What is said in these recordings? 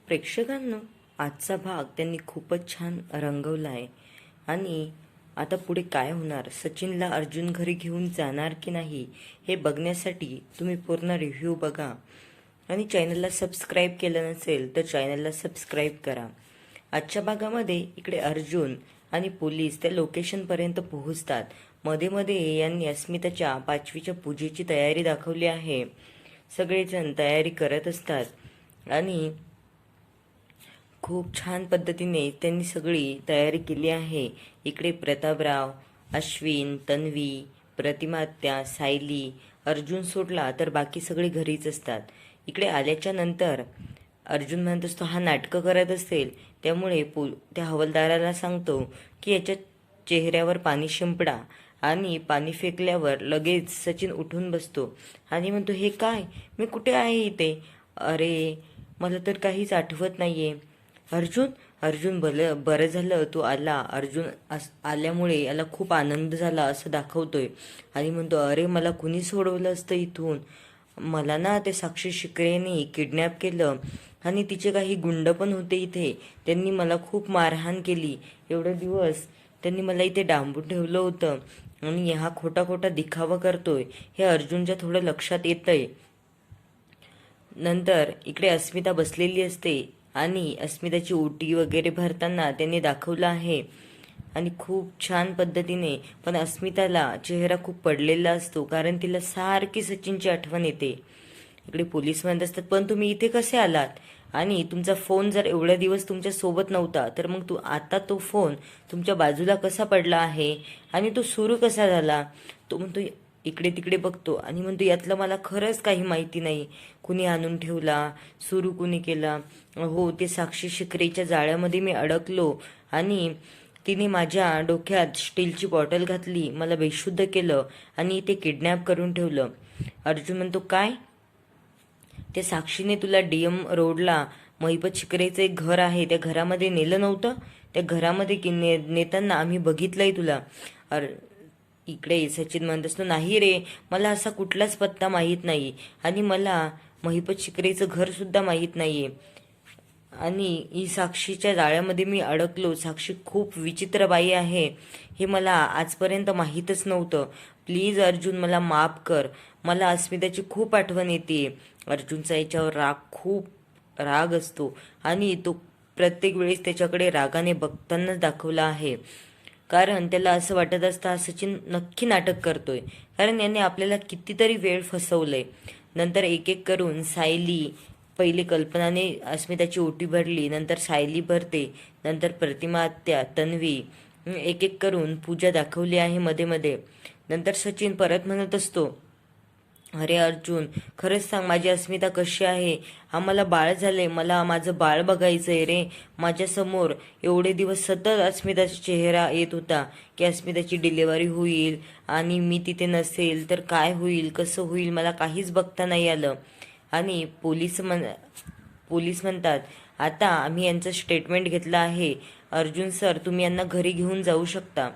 प्रेक्षकांनो, आजचा भाग त्यांनी खूपच छान रंगवला आहे. आणि आता पुढे काय होणार, सचिनला अर्जुन घरी घेऊन जाणार की नाही हे बघण्यासाठी तुम्ही पूर्ण रिव्ह्यू बघा. आणि चॅनलला सबस्क्राईब केलं नसेल तर चॅनलला सबस्क्राईब करा. आजच्या भागामध्ये इकडे अर्जुन आणि पोलीस त्या लोकेशनपर्यंत पोहोचतात. मध्ये मध्ये यांनी अस्मिताच्या 5वीच्या पूजेची तयारी दाखवली आहे. सगळेजण तयारी करत असतात आणि खूप छान पद्धतीने त्यांनी सगळी तयारी केली आहे. इकडे प्रतापराव, अश्विन, तन्वी, प्रतिमात्या, सायली, अर्जुन सोडला तर बाकी सगळे घरीच असतात. इकडे आल्याच्या नंतर अर्जुन म्हणत असतो हा नाटकं करत असेल, त्यामुळे त्या हवालदाराला सांगतो की याच्या चेहऱ्यावर पाणी शिंपडा. आणि पाणी फेकल्यावर लगेच सचिन उठून बसतो आणि म्हणतो हे काय, मी कुठे आहे इथे, अरे मला तर काहीच आठवत नाहीये. अर्जुन अर्जुन बरं झालं तू आला. अर्जुन आल्यामुळे याला खूप आनंद झाला असं दाखवतोय आणि म्हणतो अरे मला कुणी सोडवलं असतं इथून, मला ना ते साक्षी शिकरेने किडनॅप केलं आणि तिचे काही गुंड पण होते इथे, त्यांनी मला खूप मारहाण केली. एवढे दिवस त्यांनी मला इथे डांबून ठेवलं होतं आणि हा खोटा खोटा दिखावा करतोय हे अर्जुनच्या थोडं लक्षात येतंय. नंतर इकडे अस्मिता बसलेली असते आणि अस्मिताची ओटी वगैरे भरताना त्यांनी दाखवलं आहे आणि खूप छान पद्धतीने. पण अस्मिताला चेहरा खूप पडलेला असतो कारण तिला सारखी सचिनची आठवण येते. इकडे पोलीस म्हणत असतात पण तुम्ही इथे कसे आलात, आणि तुमचा फोन जर एवढ्या दिवस तुमच्या सोबत नव्हता तर मग आता तो फोन तुमच्या बाजूला कसा पडला आहे आणि तो सुरू कसा झाला. तो म्हणतो इकडे तिकडे बघतो आणि म्हणतो यातलं मला खरंच काही माहिती नाही, कुणी आणून ठेवला, सुरू कुणी केला. हो, ते साक्षी शिकरेच्या जाळ्यामध्ये मी अडकलो आणि तिने माझ्या डोक्यात स्टीलची बॉटल घातली, मला बेशुद्ध केलं आणि ते किडनॅप करून ठेवलं. अर्जुन म्हणतो काय, त्या साक्षीने तुला डीएम रोडला महिपत शिकरेचं एक घर आहे त्या घरामध्ये नेलं नव्हतं, त्या घरामध्ये नेताना आम्ही बघितलंय तुला. इकडे सचिन म्हणत असतो नाही रे, मला असा कुठलाच पत्ता माहीत नाही आणि मला महिपत शिकरेचं घर सुद्धा माहीत नाहीये आणि ही साक्षीच्या जाळ्यामध्ये मी अडकलो. साक्षी खूप विचित्र बाई आहे हे मला आजपर्यंत माहीतच नव्हतं. प्लीज अर्जुन मला माफ कर, मला अस्मिताची खूप आठवण येते. अर्जुनचा याच्यावर खूप राग असतो आणि तो प्रत्येक वेळेस त्याच्याकडे रागाने बघतानाच दाखवला आहे. कारण त्याला असं वाटत असतं हा सचिन नक्की नाटक करतोय, कारण याने आपल्याला कितीतरी वेळ फसवलंय. नंतर एक एक करून सायली, पहिले कल्पनाने अस्मिताची ओटी भरली, नंतर सायली भरते, नंतर प्रतिमा आत्या, तन्वी, एक एक करून पूजा दाखवली आहे मध्ये मध्ये. नंतर सचिन परत म्हणत असतो अरे अर्जुन खरंच सांग माझी अस्मिता कशी आहे, आम्हाला बाळ झाले, मला माझं बाळ बघायचंय रे. माझ्यासमोर एवढे दिवस सतत अस्मिताचा चेहरा येत होता की अस्मिताची डिलिव्हरी होईल आणि मी तिथे नसेल तर काय होईल, कसं होईल, मला काहीच बघता नाही आलं. आणि पोलीस म्हणतात आता आम्ही यांचं स्टेटमेंट घेतलं आहे, अर्जुन सर तुम्ही यांना घरी घेऊन जाऊ शकता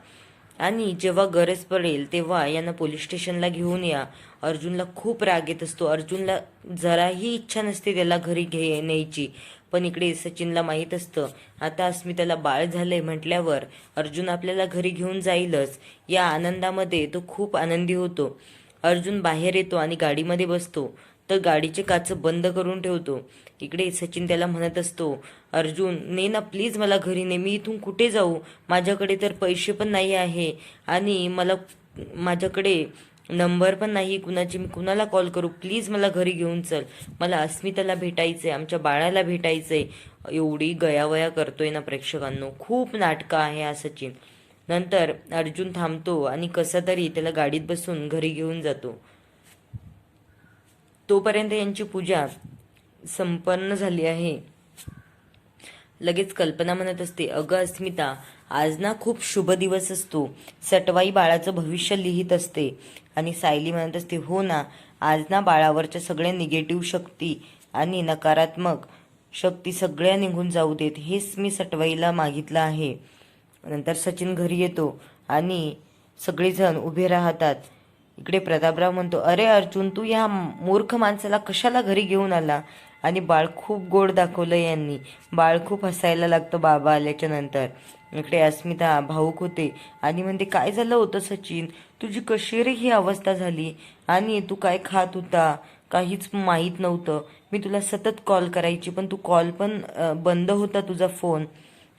आणि जेव्हा गरज पडेल तेव्हा यांना पोलीस स्टेशनला घेऊन या. अर्जुनला खूप राग येत असतो, अर्जुनला जराही इच्छा नसते त्याला घरी न्यायची. पण इकडे सचिनला माहीत असतं आता अस्मिताला बाळ झालंय म्हटल्यावर अर्जुन आपल्याला घरी घेऊन जाईलच. या आनंदामध्ये तो खूप आनंदी होतो. अर्जुन बाहेर येतो आणि गाडीमध्ये बसतो तर गाडीचे काच बंद करून ठेवतो. इकडे सचिन त्याला म्हणत असतो अर्जुन ने ना प्लीज मला घरी ने, मी इथून कुठे जाऊ, माझ्याकडे तर पैसे पण नाही आहे आणि माझ्याकडे नंबर पण नाही कुणाची, मी कुणाला कॉल करू, प्लीज मला घरी घेऊन चल, मला अस्मिताला भेटायचंय, आमच्या बाळाला भेटायचंय. एवढी गयावया करतोय ना प्रेक्षकांनो, खूप नाटकं आहे हा सचिन. नंतर अर्जुन थांबतो आणि कसा तरी त्याला गाडीत बसून घरी घेऊन जातो. तोपर्यंत यांची पूजा संपन्न झाली आहे. लगेच कल्पना म्हणत असते अगं अस्मिता आज ना खूप शुभ दिवस असतो, सटवाई बाळाचं भविष्य लिहित असते. आणि सायली म्हणत असते हो ना, आज ना बाळावरच्या सगळ्या निगेटिव्ह शक्ती आणि नकारात्मक शक्ती सगळ्या निघून जाऊ देत, हेच मी सटवाईला मागितलं आहे. नंतर सचिन घरी येतो आणि सगळेजण उभे राहतात. इकडे प्रतापराव म्हणतो अरे अर्जुन तू या मूर्ख माणसाला कशाला घरी घेऊन आला, आणि बाळ खूप गोड दाखवलं यांनी. बाळ खूप हसायला लागतं बाबा आल्याच्या नंतर. इकडे अस्मिता भाऊक होते आणि म्हणते, काय झालं होतं सचिन, तुझी कशी रे ही अवस्था झाली, आणि तू काय खात होता काहीच माहीत नव्हतं. मी तुला सतत कॉल करायची पण तू कॉल पण बंद होता तुझा फोन.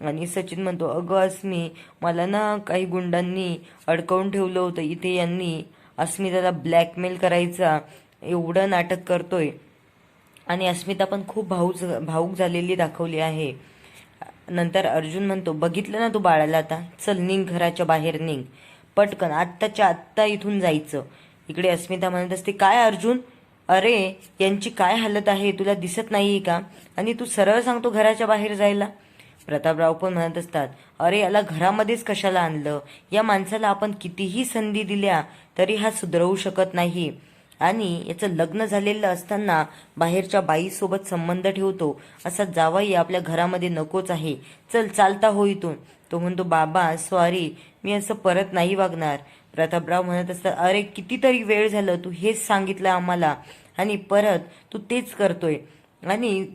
आणि सचिन म्हणतो, अगं अस्मी, मला ना काही गुंडांनी अडकवून ठेवलं होतं इथे. यांनी अस्मिताला ब्लॅकमेल करायचा एवढं नाटक करतोय. आणि अस्मिता पण खूप भाऊक झालेली दाखवली आहे. नंतर अर्जुन म्हणतो, बघितलं ना तू बाळाला, आता चल निघ, घराच्या बाहेर निघ पटकन, आत्ताच्या आत्ता इथून जायचं. इकडे अस्मिता म्हणत असते, काय अर्जुन, अरे यांची काय हालत आहे, तुला दिसत नाहीये का, आणि तू सरळ सांगतो घराच्या बाहेर जायला. प्रतापराव पण म्हणत असतात, अरे याला घरामध्येच कशाला आणलं, या माणसाला आपण कितीही संधी दिल्या तरी हा सुधरवू शकत नाही, आणि याचं लग्न झालेलं असताना बाहेरच्या बाईसोबत संबंध ठेवतो, असा जावाई आपल्या घरामध्ये नकोच आहे, चल चालता हो इथून. तो म्हणतो, बाबा सॉरी, मी असं परत नाही वागणार. प्रतापराव म्हणत असतात, अरे कितीतरी वेळ झालं तू हेच सांगितलं आम्हाला, आणि परत तू तेच करतोय. आणि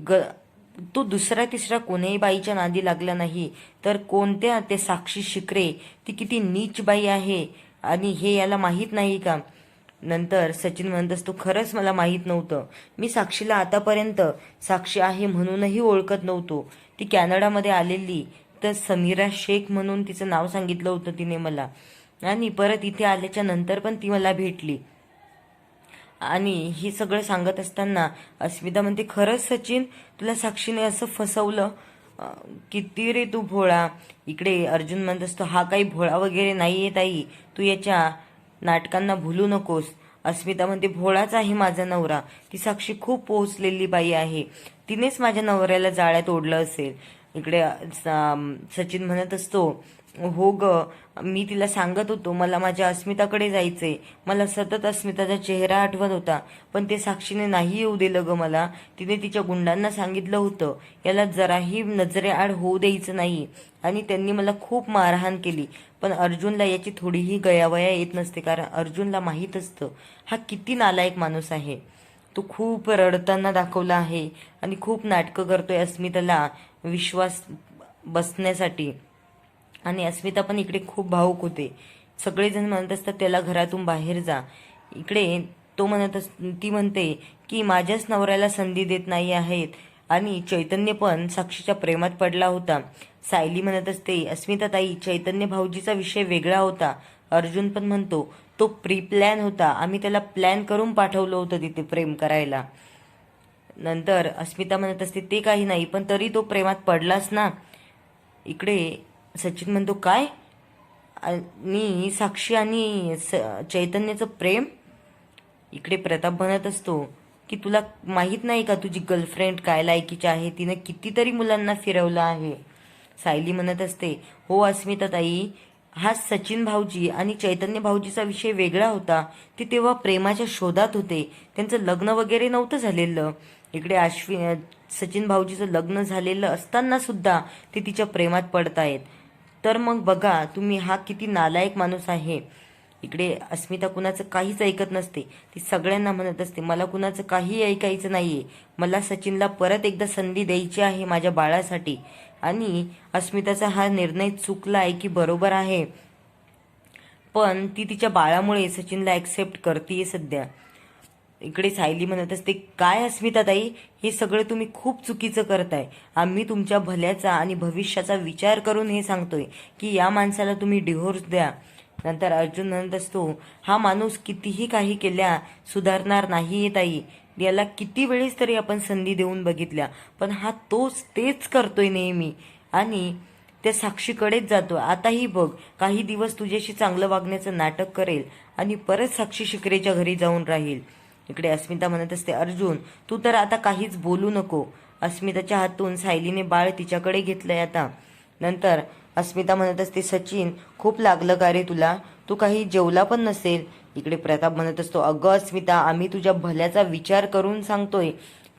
तू दुसरा तिसरा कोणीही बाईच्या नादी लागला नाही तर कोणत्या, ते साक्षी शिकरे, ती किती नीच बाई आहे, आणि हे याला माहीत नाही का. नंतर सचिन म्हणत असतो, खरंच मला माहीत नव्हतं, मी साक्षीला आतापर्यंत साक्षी आहे म्हणूनही ओळखत नव्हतो. ती कॅनडामध्ये आलेली तर समीरा शेख म्हणून तिचं नाव सांगितलं होतं तिने मला, आणि परत इथे आल्याच्या नंतर पण ती मला भेटली. आणि हे सगळं सांगत असताना अस्मिता म्हणते, खरंच सचिन, तुला साक्षीने असं फसवलं, किती रे तू भोळा. इकडे अर्जुन म्हणत असतो, हा काही भोळा वगैरे नाहीये ताई, तू याच्या नाटकांना भुलू नकोस. अस्मिता म्हणते, भोळाच आहे माझा नवरा, ती साक्षी खूप पोहोचलेली बाई आहे, तिनेच माझ्या नवऱ्याला जाळ्यात ओढलं असेल. इकडे सचिन म्हणत असतो, हो ग, मी तिला सांगत होतो मला माझ्या अस्मिताकडे जायचंय, मला सतत अस्मिताचा चेहरा आठवत होता, पण ते साक्षीने नाही येऊ दिलं ग मला. तिने तिच्या गुंडांना सांगितलं होतं याला जराही नजरेआड होऊ द्यायचं नाही, आणि त्यांनी मला खूप मारहाण केली. पण अर्जुनला याची थोडीही गयावया येत नसते, कारण अर्जुनला माहीत असतं हा किती नालायक माणूस आहे. तो खूप रडताना दाखवला आहे आणि खूप नाटकं करतोय अस्मिताला विश्वास बसण्यासाठी. आणि अस्मिता पण इकडे खूप भावूक होते. सगळेजण म्हणत असतात त्याला घरातून बाहेर जा. इकडे ती म्हणते की माझ्याच नवऱ्याला संधी देत नाही आहेत, आणि चैतन्य पण साक्षीच्या प्रेमात पडला होता. सायली म्हणत असते, अस्मिता ताई, चैतन्य भाऊजीचा विषय वेगळा होता. अर्जुन पण म्हणतो, तो प्री प्लॅन होता, आम्ही त्याला प्लॅन करून पाठवलं होतं तिथे प्रेम करायला. नंतर अस्मिता म्हणत असते, ते काही नाही, पण तरी तो प्रेमात पडलाच ना. इकडे सचिन म्हणतो, काय, आणि साक्षी आणि चैतन्याचं प्रेम. इकडे प्रताप म्हणत असतो की तुला माहीत नाही का तुझी गर्लफ्रेंड काय लायकीची आहे, तिने कितीतरी मुलांना फिरवलं आहे. सायली म्हणत असते, हो अस्मिता ताई, हा सचिन भाऊजी आणि चैतन्य भाऊजीचा विषय वेगळा होता, ते तेव्हा प्रेमाच्या शोधात होते, त्यांचं लग्न वगैरे नव्हतं झालेलं. इकडे सचिन भाऊजीचं लग्न झालेलं असताना सुद्धा ते तिच्या प्रेमात पडतायत, तर मग बघा तुम्ही हा किती नालायक माणूस आहे. इकडे अस्मिता कुणाचं काहीच ऐकत नसते, ती सगळ्यांना म्हणत असते, मला कुणाचं काही ऐकायचं नाहीये, मला सचिनला परत एकदा संधी द्यायची आहे माझ्या बाळासाठी. आणि अस्मिताचा हा निर्णय चुकला आहे की बरोबर आहे, पण ती तिच्या बाळामुळे सचिनला ॲक्सेप्ट करते सध्या. इकडे सायली म्हणत असते, काय अस्मिता ताई, हे सगळं तुम्ही खूप चुकीचं करताय, आम्ही तुमच्या भल्याचा आणि भविष्याचा विचार करून हे सांगतोय की या माणसाला तुम्ही डिव्होर्स द्या. नंतर अर्जुन म्हणत असतो, हा माणूस कितीही काही केल्या सुधारणार नाही ताई, याला किती वेळेस तरी आपण संधी देऊन बघितल्या, पण हा तेच करतोय नेहमी, आणि त्या साक्षीकडेच जातो. आताही बघ, काही दिवस तुझ्याशी चांगलं वागण्याचं नाटक करेल आणि परत साक्षी शिकरेच्या घरी जाऊन राहील. इकडे अस्मिता म्हणत असते, अर्जुन तू तर आता काहीच बोलू नको. अस्मिताच्या हातून सायलीने बाळ तिच्याकडे घेतलंय आता. नंतर अस्मिता म्हणत असते, सचिन खूप लागलं का रे तुला, तू काही जेवला पण नसेल. इकडे प्रताप म्हणत असतो, अगं अस्मिता, आम्ही तुझ्या भल्याचा विचार करून सांगतोय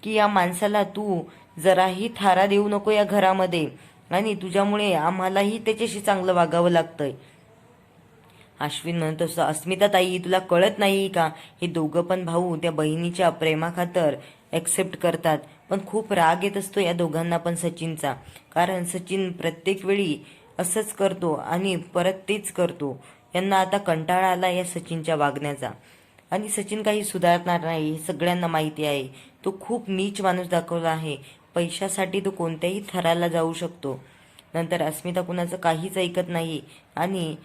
की या माणसाला तू जराही थारा देऊ नको या घरामध्ये, आणि तुझ्यामुळे आम्हालाही त्याच्याशी चांगलं वागावं लागतंय. अश्विन म्हणत असतो, अस्मिता ताई, तुला कळत नाही का, हे दोघं पण भाऊ त्या बहिणीच्या प्रेमाखातर ॲक्सेप्ट करतात, पण खूप राग येत असतो या दोघांना पण सचिनचा, कारण सचिन प्रत्येक वेळी असंच करतो आणि परत तेच करतो. यांना आता कंटाळा आला या सचिनच्या वागण्याचा. आणि सचिन काही सुधारणार नाही हे सगळ्यांना माहिती आहे. तो खूप नीच माणूस दाखवला आहे. पैशासाठी तो कोणत्याही थराला जाऊ शकतो. नंतर अस्मिता कुणाचं काहीच ऐकत नाही आणि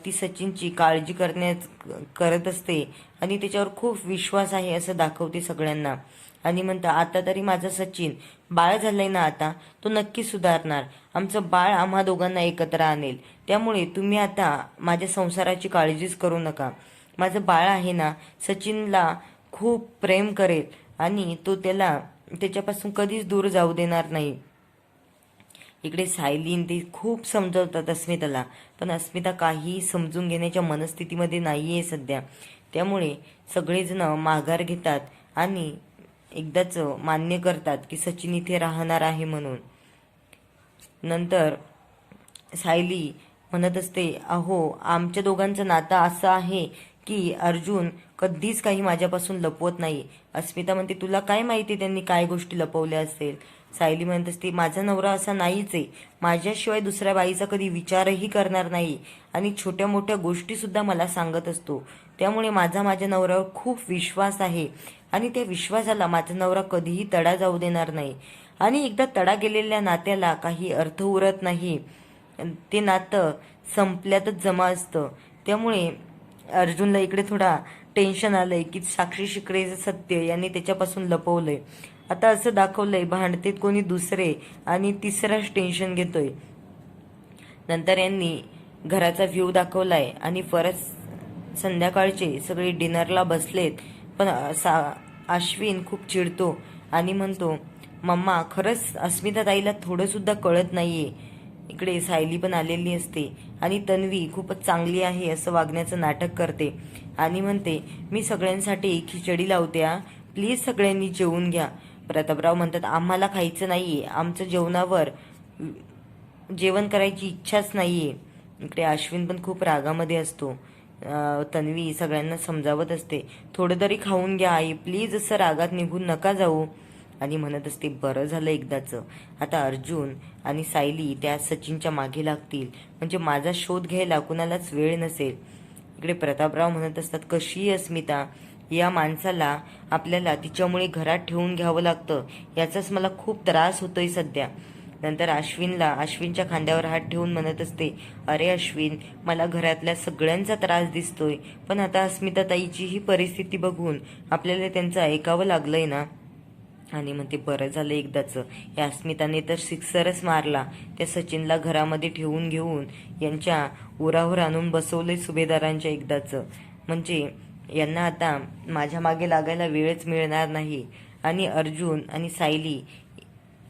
ती सचिनची काळजी करत असते आणि त्याच्यावर खूप विश्वास आहे असं दाखवते सगळ्यांना. आणि म्हणता, आता तरी माझा सचिन बाळ झालंय ना, आता तो नक्की सुधारणार. आमचं बाळ आम्हा दोघांना एकत्र आणेल. त्यामुळे तुम्ही आता माझ्या संसाराची काळजीच करू नका. माझं बाळ आहे ना, सचिनला खूप प्रेम करेल आणि तो त्याच्यापासून कधीच दूर जाऊ देणार नाही. इकडे सायलीन ते खूप समजवतात अस्मिताला, पण अस्मिता काही समजून घेण्याच्या मनस्थितीमध्ये नाही आहे सध्या. त्यामुळे सगळेजण माघार घेतात आणि एकदाच मान्य करतात की सचिन इथे राहणार आहे म्हणून. नंतर सायली म्हणत असते, अहो आमच्या दोघांचं नातं असं आहे की अर्जुन कधीच काही माझ्यापासून लपवत नाही. अस्मिता म्हणते, तुला काय माहिती त्यांनी काय गोष्टी लपवल्या असेल. सायली म्हणत असते, माझा नवरा असा नाहीच आहे. माझ्याशिवाय दुसऱ्या बाईचा कधी विचारही करणार नाही आणि छोट्या मोठ्या गोष्टी सुद्धा मला सांगत असतो. त्यामुळे माझ्या नवऱ्यावर खूप विश्वास आहे आणि त्या विश्वासाला माझा नवरा कधीही तडा जाऊ देणार नाही. आणि एकदा तडा गेलेल्या नात्याला काही अर्थ उरत नाही. ते नातं संपल्यातच जमा असतं. त्यामुळे अर्जुनला इकडे थोडा टेन्शन आलंय की साक्षी शिकरेचं सत्य यांनी त्याच्यापासून लपवलंय. आता असं दाखवलंय भांडतेत कोणी दुसरे आणि तिसराच टेन्शन घेतोय. नंतर यांनी घराचा व्ह्यू दाखवलाय आणि परत संध्याकाळचे सगळे डिनरला बसलेत. पण अश्विन खूप चिडतो आणि म्हणतो, मम्मा खरंच अस्मिता ताईला थोडं सुद्धा कळत नाहीये. इकडे सायली पण आलेली असते आणि तन्वी खूपच चांगली आहे असं वागण्याचं नाटक करते आणि म्हणते, मी सगळ्यांसाठी खिचडी लावते, प्लीज सगळ्यांनी जेवून घ्या. प्रतापराव म्हणतात, आम्हाला खायचं नाहीये, आमचं जेवणावर जेवण करायची इच्छाच नाहीये. इकडे अश्विन पण खूप रागामध्ये असतो. तन्वी सगळ्यांना समजावत असते, थोडं तरी खाऊन घ्या आई, प्लीज असं रागात निघून नका जाऊ. आणि म्हणत असते, बरं झालं एकदाचं. आता अर्जुन आणि सायली त्या सचिनच्या मागे लागतील, म्हणजे माझा शोध घ्यायला कुणालाच वेळ नसेल. इकडे प्रतापराव म्हणत असतात, कशी अस्मिता, या माणसाला आपल्याला तिच्यामुळे घरात ठेवून घ्यावं लागतं, याचाच मला खूप त्रास होतोय सध्या. नंतर अश्विनच्या खांद्यावर हात ठेवून म्हणत असते, अरे अश्विन, मला घरातल्या सगळ्यांचा त्रास दिसतोय, पण आता अस्मिता ताईची ही परिस्थिती बघून आपल्याला त्यांचं ऐकावं लागलंय ना. आणि म्हणते, बरं झालं एकदाचं. या अस्मिताने तर सिक्सरच मारला. त्या सचिनला घरामध्ये ठेवून घेऊन यांच्या उरावर आणून बसवलंय सुभेदारांच्या एकदाचं. म्हणजे यांना आता माझ्या मागे लागायला वेळच मिळणार नाही. आणि अर्जुन आणि सायली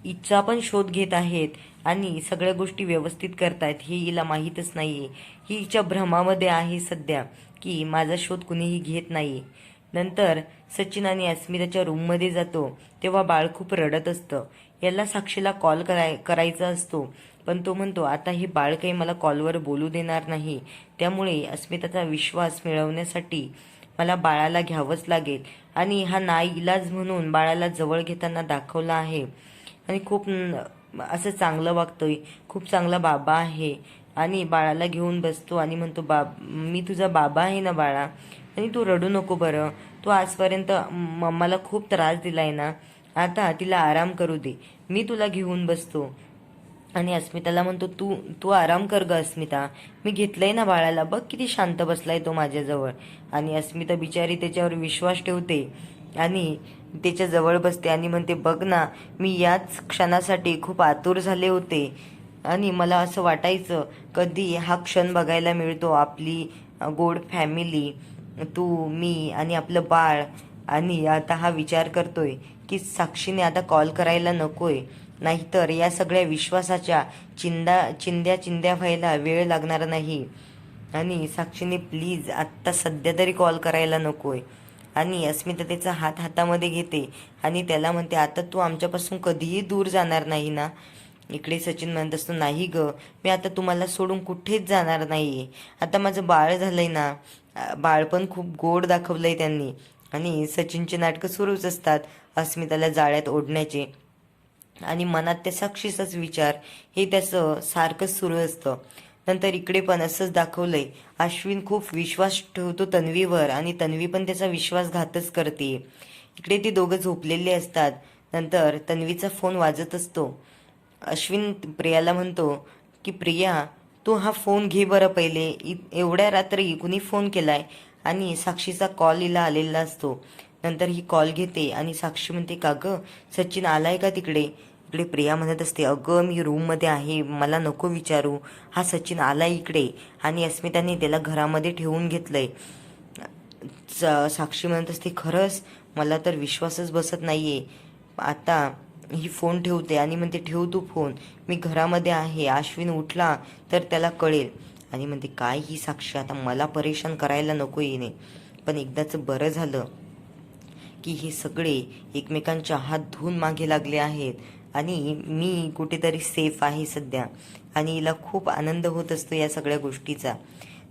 हिचा पण शोध घेत आहेत आणि सगळ्या गोष्टी व्यवस्थित करतायत हे हिला माहीतच नाहीये. ही हिच्या भ्रमामध्ये आहे सध्या की माझा शोध कुणीही घेत नाही. नंतर सचिन आणि अस्मिताच्या रूममध्ये जातो तेव्हा बाळ खूप रडत असतं. याला साक्षीला कॉल करायचा असतो, पण तो म्हणतो, आता हे बाळ काही मला कॉलवर बोलू देणार नाही. त्यामुळे अस्मिताचा विश्वास मिळवण्यासाठी मला बाळाला घ्यावंच लागेल. आणि हा नाईलाज म्हणून बाळाला जवळ घेताना दाखवला आहे आणि खूप असं चांगलं वागतोय, खूप चांगला बाबा आहे. आणि बाळाला घेऊन बसतो आणि म्हणतो, मी तुझा बाबा आहे ना बाळा, आणि तू रडू नको बरं. तू आजपर्यंत मम्माला खूप त्रास दिलाय ना, आता तिला आराम करू दे, मी तुला घेऊन बसतो. आणि अस्मिताला म्हणतो, तू आराम कर ग अस्मिता, मी घेतलंय ना बाळाला, बघ किती शांत बसलाय तो माझ्याजवळ. आणि अस्मिता बिचारी त्याच्यावर विश्वास ठेवते आणि त्याच्या जवळ बसते आणि म्हणते, बघ ना, मी याच क्षणासाठी खूप आतुर झाले होते आणि मला असं वाटायचं कधी हा क्षण बघायला मिळतो, आपली गोड फॅमिली, तू, मी आणि आपलं बाळ. आणि आता हा विचार करतोय की साक्षीने आता कॉल करायला नकोय, नाहीतर या सगळ्या विश्वासाच्या चिंध्या व्हायला वेळ लागणार नाही. आणि साक्षीने प्लीज आत्ता सध्या तरी कॉल करायला नकोय. आणि अस्मिता त्याचा हात हातामध्ये घेते आणि त्याला म्हणते, आता तू आमच्यापासून कधीही दूर जाणार नाही ना. इकडे सचिन म्हणत असतो, नाही ग, मी आता तुम्हाला सोडून कुठेच जाणार नाही. आता माझं बाळ झालंय ना. बाळ पण खूप गोड दाखवलंय त्यांनी. आणि सचिनचे नाटकं सुरूच असतात. अस्मिताला जाळ्यात ओढण्याचे. आणि मनात त्या साक्षीचाच विचार हे त्याचं सारखंच सुरू असतं. नंतर इकडे पण असंच दाखवलंय, अश्विन खूप विश्वास ठेवतो तन्वीवर आणि तन्वी पण त्याचा विश्वासघातच करते. इकडे ती दोघं झोपलेले असतात. नंतर तन्वीचा फोन वाजत असतो. अश्विन प्रियाला म्हणतो की प्रिया, तू हा फोन घे बरं पहिले, एवढ्या रात्री कुणी फोन केलाय. आणि साक्षीचा कॉल हिला आलेला असतो. नंतर ही कॉल घेते आणि साक्षी म्हणते, का गं सचिन आलाय का तिकडे. इकडे प्रिया म्हणत असते, अगं मी रूममध्ये आहे, मला नको विचारू, हा सचिन आलाय इकडे आणि अस्मिताने त्याला घरामध्ये ठेवून घेतलंय. साक्षी म्हणत असते, खरंच मला तर विश्वासच बसत नाहीये. आता ही फोन ठेवते आणि म्हणते, ठेव तू फोन, मी घरामध्ये आहे, अश्विन उठला तर त्याला कळेल. आणि म्हणते, काय ही साक्षी आता मला परेशान करायला नको येणे. पण एकदाचं बरं झालं की हे सगळे एकमेकांच्या हात धुवून मागे लागले आहेत आणि मी कुठेतरी सेफ आहे सध्या. आणि हिला खूप आनंद होत असतो या सगळ्या गोष्टीचा.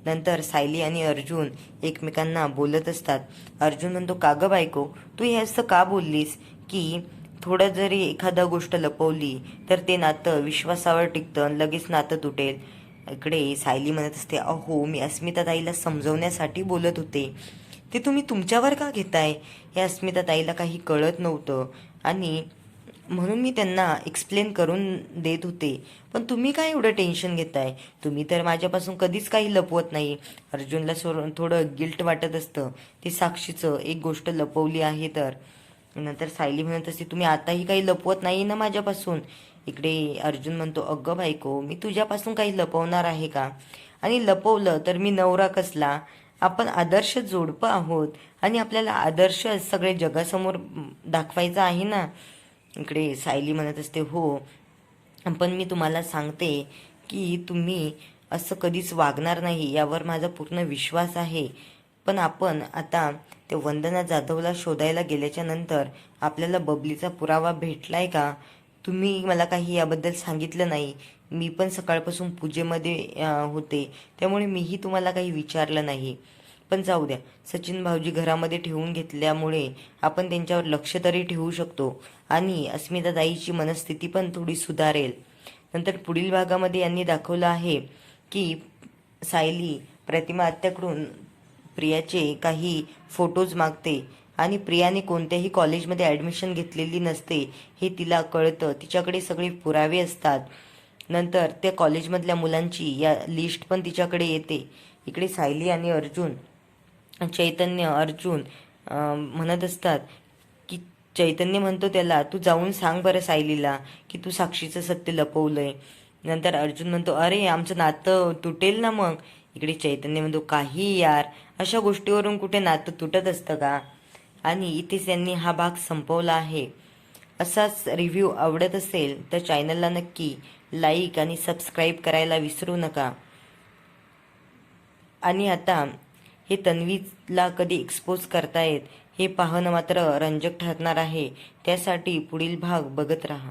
नंतर सायली आणि अर्जुन एकमेकांना बोलत असतात. अर्जुन म्हणतो, का गं बायको, तू हे असं का बोललीस की थोडं जरी एखादा गोष्ट लपवली तर ते नातं विश्वासावर टिकतं आणि लगेच नातं तुटेल. इकडे सायली म्हणत असते, अहो मी अस्मिता ताईला समजवण्यासाठी बोलत होते, ते तुम्ही तुमच्यावर का घेताय. हे अस्मिता ताईला काही कळत नव्हतं आणि म्हणून मी त्यांना एक्सप्लेन करून देत होते. पण तुम्ही काय एवढं टेन्शन घेताय, तुम्ही तर माझ्यापासून कधीच काही लपवत नाही. अर्जुनला थोडं गिल्ट वाटत असतं, ते साक्षीचं एक गोष्ट लपवली आहे तर. नंतर सायली म्हणत असते, तुम्ही आताही काही लपवत नाही ना माझ्यापासून. इकडे अर्जुन म्हणतो, अगं बायको, मी तुझ्यापासून काही लपवणार आहे का, आणि लपवलं तर मी नवरा कसला. आपण आदर्श जोडपं आहोत आणि आपल्याला आदर्श सगळे जगासमोर दाखवायचा आहे ना. इकडे सायली म्हणत असते, हो पण मी तुम्हाला सांगते की तुम्ही असं कधीच वागणार नाही यावर माझा पूर्ण विश्वास आहे. पण आपण आता ते वंदना जाधवला शोधायला गेल्याच्या नंतर आपल्याला बबलीचा पुरावा भेटलाय का. तुम्ही मला काही याबद्दल सांगितलं नाही. मी पण सकाळपासून पूजेमध्ये होते, त्यामुळे मीही तुम्हाला काही विचारलं नाही. पण जाऊ द्या, सचिन भाऊजी घरामध्ये ठेवून घेतल्यामुळे आपण त्यांच्यावर लक्ष तरी ठेवू शकतो आणि अस्मिता ताईची मनस्थिती पण थोडी सुधारेल. नंतर पुढील भागामध्ये यांनी दाखवलं आहे की सायली प्रतिमा आत्याकडून प्रियाचे काही फोटोज मागते आणि प्रियाने कोणत्याही कॉलेजमध्ये ॲडमिशन घेतलेली नसते हे तिला कळतं. तिच्याकडे सगळे पुरावे असतात. नंतर त्या कॉलेजमधल्या मुलांची या लिस्ट पण तिच्याकडे येते. इकडे सायली आणि चैतन्य अर्जुन म्हणत असतात की चैतन्य म्हणतो त्याला, तू जाऊन सांग बरं सायलीला की तू साक्षीचं सत्य लपवलंय. नंतर अर्जुन म्हणतो, अरे आमचं नातं तुटेल ना मग. इकडे चैतन्य म्हणतो, काही यार, अशा गोष्टीवरून कुठे नातं तुटत असतं का. आणि इथेच त्यांनी हा भाग संपवला आहे. असाच रिव्ह्यू आवडत असेल तर चॅनलला नक्की लाईक आणि सबस्क्राईब करायला विसरू नका. आणि आता हे तन्वीला कधी एक्सपोज करतायत हे पाहणं मात्र रंजक ठरणार आहे. त्यासाठी पुढील भाग बघत राहा.